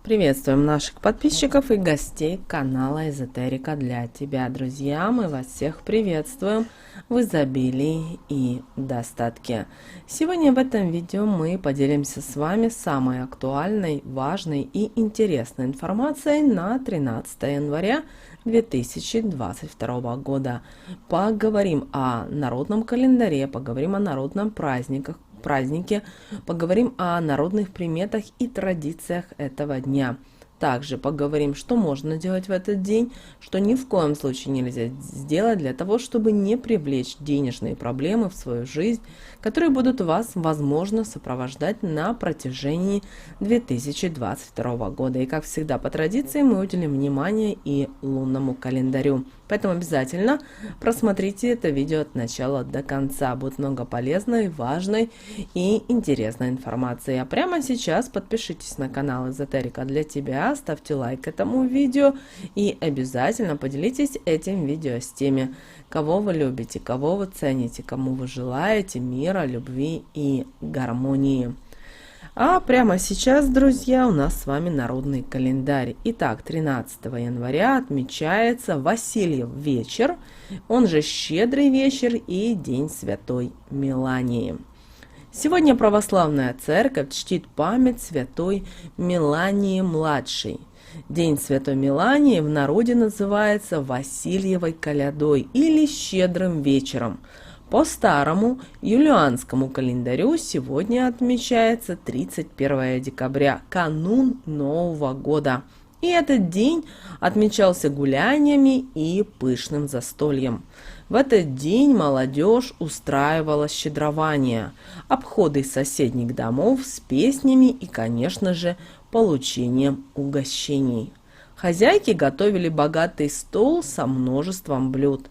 Приветствуем наших подписчиков и гостей канала Эзотерика для тебя, друзья. Мы вас всех приветствуем в изобилии и достатке. Сегодня в этом видео мы поделимся с вами самой актуальной, важной и интересной информацией на 13 января 2022 года. Поговорим о народном календаре, поговорим о народном празднике, поговорим о народных приметах и традициях этого дня. Также поговорим, что можно делать в этот день, что ни в коем случае нельзя сделать для того, чтобы не привлечь денежные проблемы в свою жизнь, которые будут вас, возможно, сопровождать на протяжении 2022 года. И как всегда по традиции мы уделим внимание и лунному календарю. Поэтому обязательно просмотрите это видео от начала до конца. Будет много полезной, важной и интересной информации. А прямо сейчас подпишитесь на канал Эзотерика для тебя, ставьте лайк этому видео и обязательно поделитесь этим видео с теми, кого вы любите, кого вы цените, кому вы желаете мира, любви и гармонии. А прямо сейчас, друзья, у нас с вами народный календарь. Итак, 13 января отмечается Васильев вечер, он же Щедрый вечер и День Святой Мелании. Сегодня православная церковь чтит память святой Мелании-младшей. День Святой Мелании в народе называется Васильевой колядой или Щедрым вечером. По старому юлианскому календарю сегодня отмечается 31 декабря, канун Нового года. И этот день отмечался гуляниями и пышным застольем. В этот день молодежь устраивала щедрования, обходы соседних домов с песнями и, конечно же, получением угощений. Хозяйки готовили богатый стол со множеством блюд.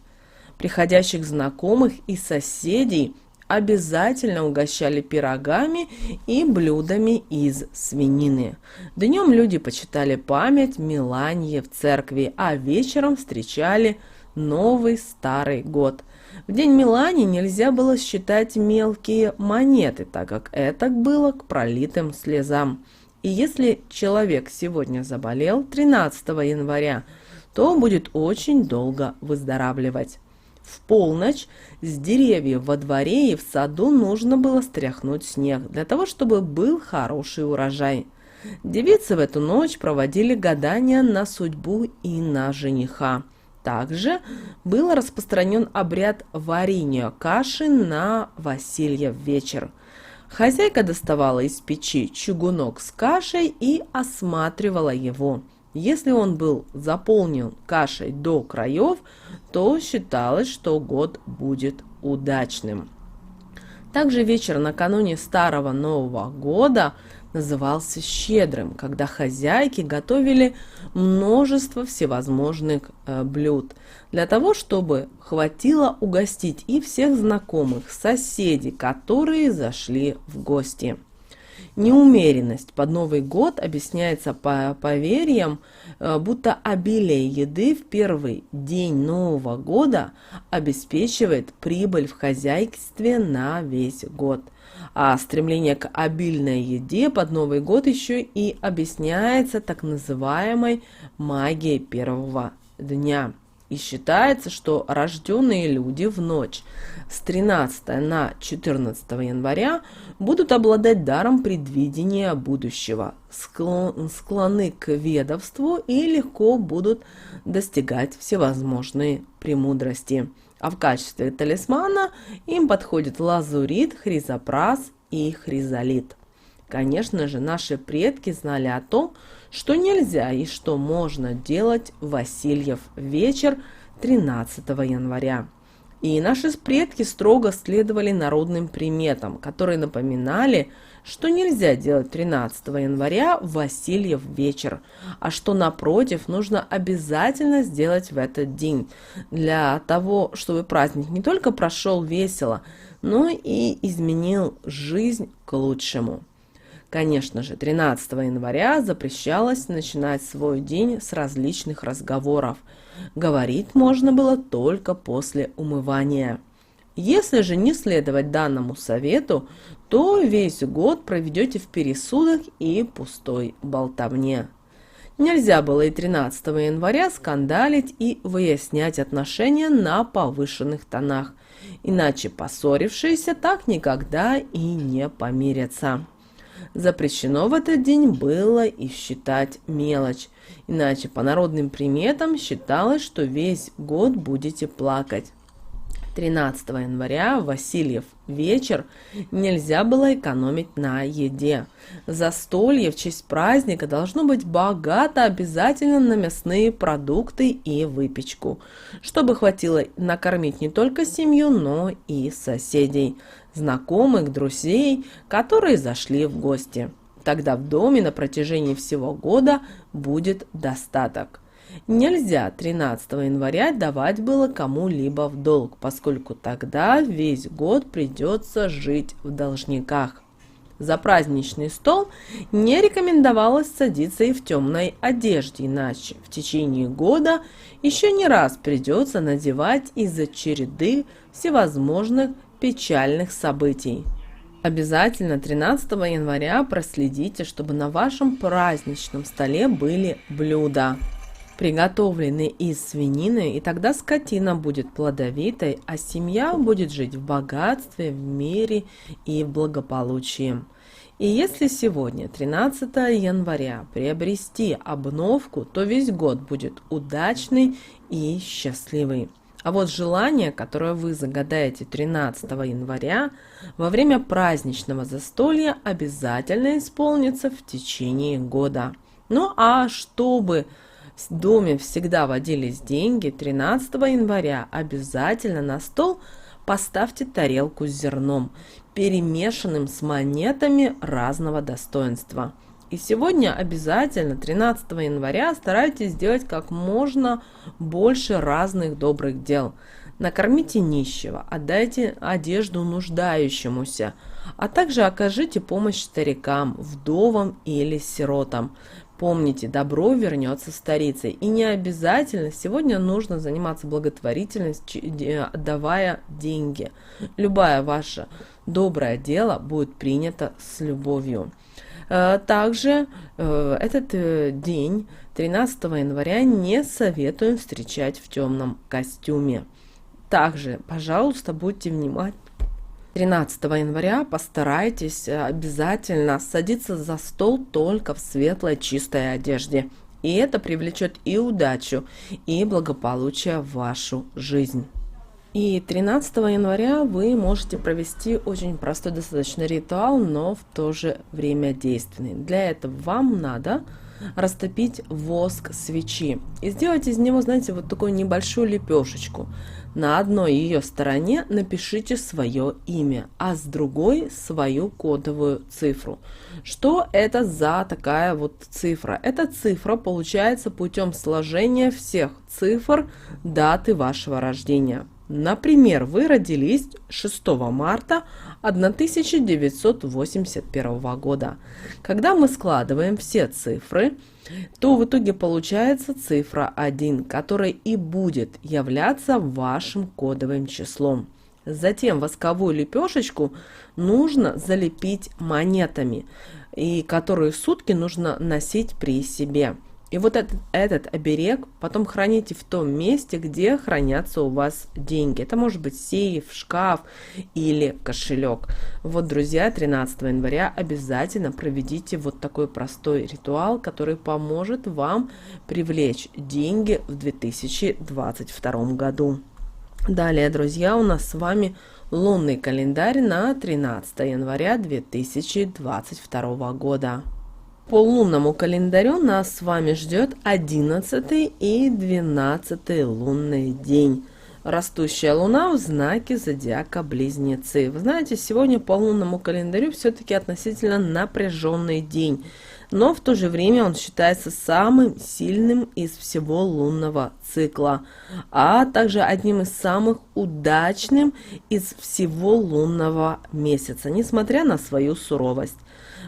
Приходящих знакомых и соседей обязательно угощали пирогами и блюдами из свинины. Днем люди почитали память Мелании в церкви, а вечером встречали Новый Старый год. В день Мелании нельзя было считать мелкие монеты, так как это было к пролитым слезам. И если человек сегодня заболел 13 января, то будет очень долго выздоравливать. В полночь с деревьев во дворе и в саду нужно было стряхнуть снег, для того, чтобы был хороший урожай. Девицы в эту ночь проводили гадания на судьбу и на жениха. Также был распространен обряд варенья каши на Васильев вечер. Хозяйка доставала из печи чугунок с кашей и осматривала его. Если он был заполнен кашей до краев, то считалось, что год будет удачным. Также вечер накануне Старого Нового года назывался Щедрым, когда хозяйки готовили множество всевозможных блюд, для того, чтобы хватило угостить и всех знакомых, соседей, которые зашли в гости. Неумеренность под Новый год объясняется по поверьям, будто обилие еды в первый день Нового года обеспечивает прибыль в хозяйстве на весь год. А стремление к обильной еде под Новый год еще и объясняется так называемой магией первого дня. И считается, что рожденные люди в ночь с 13 на 14 января будут обладать даром предвидения будущего, склонны к ведовству и легко будут достигать всевозможные премудрости. А в качестве талисмана им подходит лазурит, хризопрас и хризолит. Конечно же, наши предки знали о том, что нельзя и что можно делать в Васильев вечер 13 января. И наши предки строго следовали народным приметам, которые напоминали, что нельзя делать 13 января в Васильев вечер, а что, напротив, нужно обязательно сделать в этот день, для того, чтобы праздник не только прошел весело, но и изменил жизнь к лучшему. Конечно же, 13 января запрещалось начинать свой день с различных разговоров. Говорить можно было только после умывания. Если же не следовать данному совету, то весь год проведете в пересудах и пустой болтовне. Нельзя было и 13 января скандалить и выяснять отношения на повышенных тонах, иначе поссорившиеся так никогда и не помирятся. Запрещено в этот день было и считать мелочь, иначе по народным приметам считалось, что весь год будете плакать. 13 января, Васильев вечер, нельзя было экономить на еде. Застолье в честь праздника должно быть богато обязательно на мясные продукты и выпечку, чтобы хватило накормить не только семью, но и соседей, знакомых, друзей, которые зашли в гости. Тогда в доме на протяжении всего года будет достаток. Нельзя 13 января давать было кому-либо в долг, поскольку тогда весь год придется жить в должниках. За праздничный стол не рекомендовалось садиться и в темной одежде, иначе в течение года еще не раз придется надевать из-за череды всевозможных печальных событий. Обязательно 13 января проследите, чтобы на вашем праздничном столе были блюда, приготовленные из свинины, и тогда скотина будет плодовитой, а семья будет жить в богатстве, в мире и в благополучии. И если сегодня, 13 января, приобрести обновку, то весь год будет удачный и счастливый. А вот желание, которое вы загадаете 13 января, во время праздничного застолья обязательно исполнится в течение года. Ну а чтобы в доме всегда водились деньги, 13 января обязательно на стол поставьте тарелку с зерном, перемешанным с монетами разного достоинства. И сегодня обязательно 13 января старайтесь сделать как можно больше разных добрых дел. Накормите нищего, отдайте одежду нуждающемуся, а также окажите помощь старикам, вдовам или сиротам. Помните, добро вернется старицей. И не обязательно сегодня нужно заниматься благотворительностью, отдавая деньги. Любое ваше доброе дело будет принято с любовью. Также этот день, 13 января, не советуем встречать в темном костюме. Также, пожалуйста, будьте внимательны. 13 января постарайтесь обязательно садиться за стол только в светлой чистой одежде. И это привлечет и удачу, и благополучие в вашу жизнь. И 13 января вы можете провести очень простой достаточно ритуал, но в то же время действенный. Для этого вам надо растопить воск свечи и сделать из него, знаете, вот такую небольшую лепешечку. На одной ее стороне напишите свое имя, а с другой свою кодовую цифру. Что это за такая вот цифра? Эта цифра получается путем сложения всех цифр даты вашего рождения. Например, вы родились 6 марта 1981 года. Когда мы складываем все цифры, то в итоге получается цифра 1, которая и будет являться вашим кодовым числом. Затем восковую лепешечку нужно залепить монетами, и которые сутки нужно носить при себе. И вот этот оберег потом храните в том месте, где хранятся у вас деньги. Это может быть сейф, шкаф или кошелек. Вот, друзья, 13 января обязательно проведите вот такой простой ритуал, который поможет вам привлечь деньги в 2022 году. Далее, друзья, у нас с вами лунный календарь на 13 января 2022 года. По лунному календарю нас с вами ждет 11 и 12 лунный день. Растущая луна в знаке зодиака Близнецы. Вы знаете, сегодня по лунному календарю все-таки относительно напряженный день, но в то же время он считается самым сильным из всего лунного цикла, а также одним из самых удачным из всего лунного месяца, несмотря на свою суровость.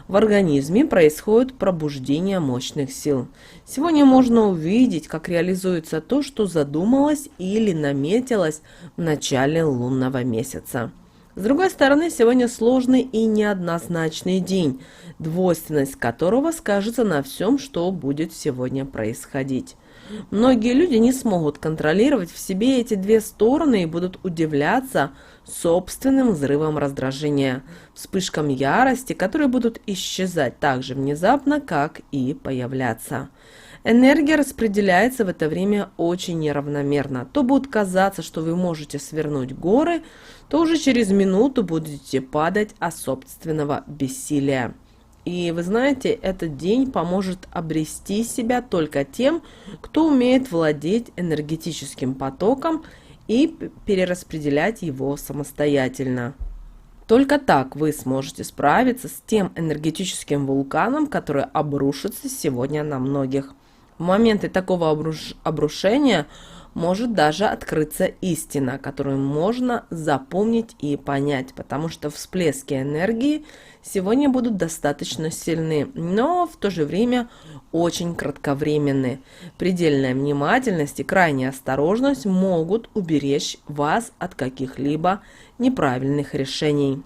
В организме происходит пробуждение мощных сил. Сегодня можно увидеть, как реализуется то, что задумалось или наметилось в начале лунного месяца. С другой стороны, сегодня сложный и неоднозначный день, двойственность которого скажется на всем, что будет сегодня происходить. Многие люди не смогут контролировать в себе эти две стороны и будут удивляться собственным взрывом раздражения, вспышкам ярости, которые будут исчезать так же внезапно, как и появляться. Энергия распределяется в это время очень неравномерно. То будет казаться, что вы можете свернуть горы, то уже через минуту будете падать от собственного бессилия. И вы знаете, этот день поможет обрести себя только тем, кто умеет владеть энергетическим потоком и перераспределять его самостоятельно. Только так вы сможете справиться с тем энергетическим вулканом, который обрушится сегодня на многих. В моменты такого обрушения может даже открыться истина, которую можно запомнить и понять, потому что всплески энергии сегодня будут достаточно сильны, но в то же время очень кратковременны. Предельная внимательность и крайняя осторожность могут уберечь вас от каких-либо неправильных решений.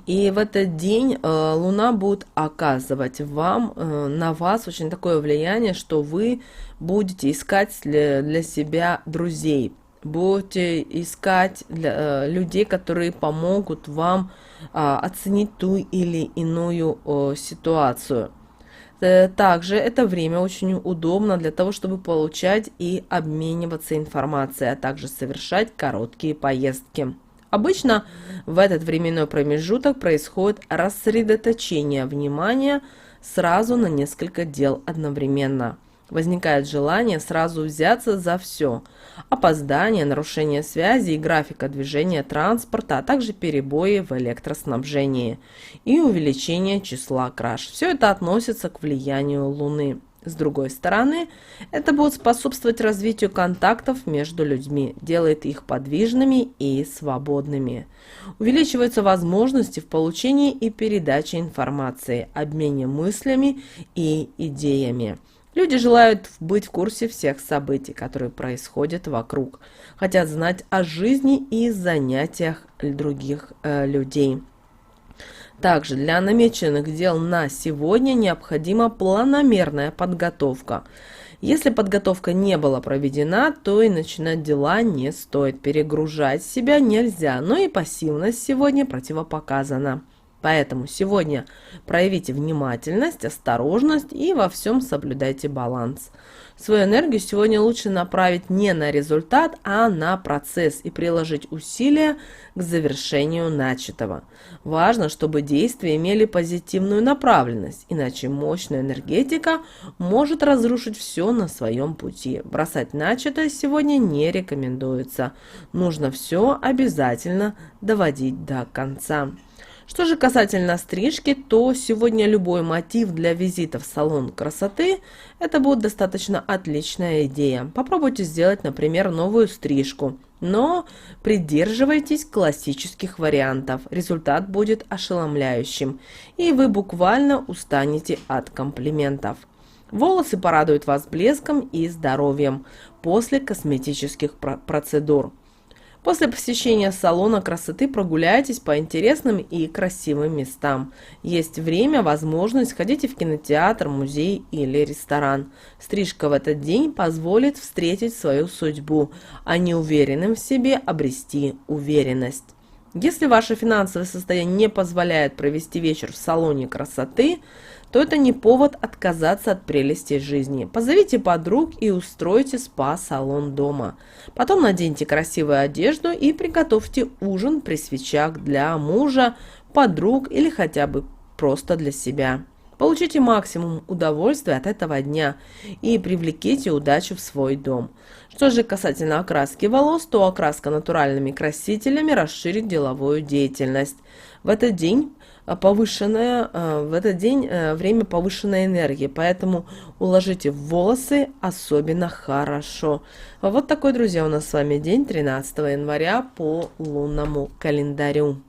И в этот день Луна будет оказывать на вас очень такое влияние, что вы будете искать для себя друзей, будете искать людей, которые помогут вам оценить ту или иную ситуацию. Также это время очень удобно для того, чтобы получать и обмениваться информацией, а также совершать короткие поездки. Обычно в этот временной промежуток происходит рассредоточение внимания сразу на несколько дел одновременно. Возникает желание сразу взяться за все. Опоздание, нарушение связи и графика движения транспорта, а также перебои в электроснабжении и увеличение числа краж. Все это относится к влиянию Луны. С другой стороны, это будет способствовать развитию контактов между людьми, делает их подвижными и свободными. Увеличиваются возможности в получении и передаче информации, обмене мыслями и идеями. Люди желают быть в курсе всех событий, которые происходят вокруг, хотят знать о жизни и занятиях других людей. Также для намеченных дел на сегодня необходима планомерная подготовка. Если подготовка не была проведена, то и начинать дела не стоит. Перегружать себя нельзя, но и пассивность сегодня противопоказана. Поэтому сегодня проявите внимательность, осторожность и во всем соблюдайте баланс. Свою энергию сегодня лучше направить не на результат, а на процесс и приложить усилия к завершению начатого. Важно, чтобы действия имели позитивную направленность, иначе мощная энергетика может разрушить все на своем пути. Бросать начатое сегодня не рекомендуется. Нужно все обязательно доводить до конца. Что же касательно стрижки, то сегодня любой мотив для визита в салон красоты – это будет достаточно отличная идея. Попробуйте сделать, например, новую стрижку, но придерживайтесь классических вариантов. Результат будет ошеломляющим, и вы буквально устанете от комплиментов. Волосы порадуют вас блеском и здоровьем после косметических процедур. После посещения салона красоты прогуляйтесь по интересным и красивым местам. Есть время, возможность, ходите в кинотеатр, музей или ресторан. Стрижка в этот день позволит встретить свою судьбу, а неуверенным в себе обрести уверенность. Если ваше финансовое состояние не позволяет провести вечер в салоне красоты, то это не повод отказаться от прелестей жизни. Позовите подруг и устройте спа-салон дома. Потом наденьте красивую одежду и приготовьте ужин при свечах для мужа, подруг или хотя бы просто для себя. Получите максимум удовольствия от этого дня и привлеките удачу в свой дом. Что же касательно окраски волос, то окраска натуральными красителями расширит деловую деятельность. В этот день время повышенной энергии, поэтому уложите волосы особенно хорошо. Вот такой, друзья, у нас с вами день 13 января по лунному календарю.